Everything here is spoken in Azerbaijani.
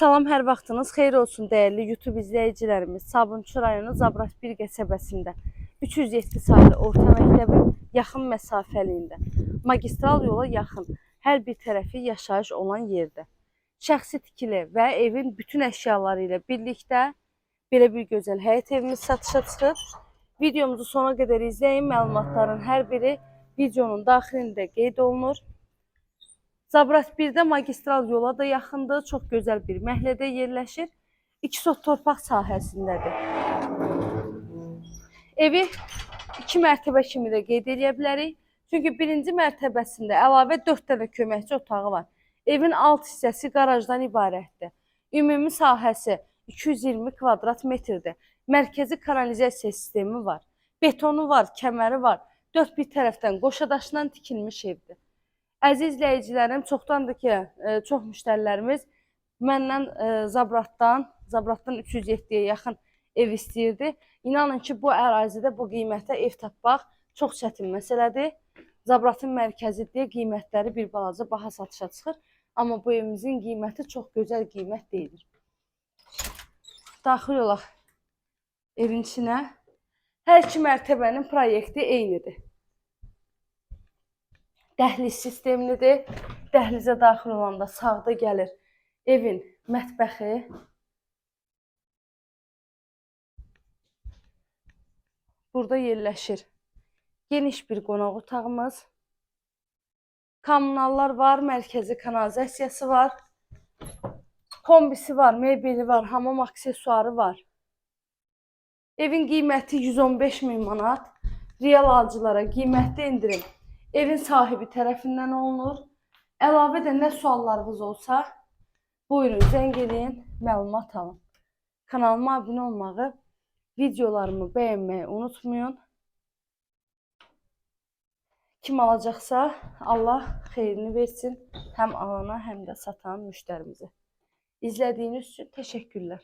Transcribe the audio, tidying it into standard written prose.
Salam, hər vaxtınız xeyir olsun dəyərli YouTube izləyicilərimiz. Sabunçu rayonu Zabrat-1 qəsəbəsində 307 saylı orta məktəbin yaxın məsafəliyində, magistral yola yaxın, hər bir tərəfi yaşayış olan yerdə. Şəxsi tikili və evin bütün əşyaları ilə birlikdə belə bir gözəl həyət evimiz satışa çıxır. Videomuzu sona qədər izləyin, məlumatların hər biri videonun daxilində qeyd olunur. Zabrat 1-də magistral yola da yaxındır, çox gözəl bir məhəllədə yerləşir. 2 sot torpaq sahəsindədir. Evi 2 mərtəbə kimi də qeyd edə bilərik. Çünki birinci mərtəbəsində əlavə 4 dənə köməkçi otağı var. Evin alt hissəsi qarajdan ibarətdir. Ümumi sahəsi 220 kvadrat metrdir. Mərkəzi kanalizasiya sistemi var. Betonu var, kəməri var. 4 bir tərəfdən qoşadaşdan tikilmiş evdir. Əziz izləyicilərim, çoxdandır ki, çox müştərilərimiz məndən Zabratdan 307-yə yaxın ev istəyirdi. İnanın ki, bu ərazidə bu qiymətə ev tapmaq çox çətin məsələdir. Zabratın mərkəzidir, qiymətləri bir balaca baha satışa çıxır. Amma bu evimizin qiyməti çox gözəl qiymət deyilir. Daxil olaq evin içinə. Hər iki mərtəbənin proyekti eynidir. Dəhliz sistemlidir. Dəhlizə daxil olanda sağda gəlir evin mətbəxi. Burada yerləşir geniş bir qonaq otağımız. Kommunallar var, mərkəzi kanalizasiyası var. Kombisi var, mebeli var, hamam aksesuarı var. Evin qiyməti 115 min manat. Real alıcılara qiymətli indirim evin sahibi tərəfindən olunur. Əlavə də nə suallarınız olsa, buyurun, zəng edin, məlumat alın. Kanalıma abunə olmağı, videolarımı bəyənməyi unutmayın. Kim alacaqsa, Allah xeyrini versin, həm alana, həm də satan müştərimizə. İzlədiyiniz üçün təşəkkürlər.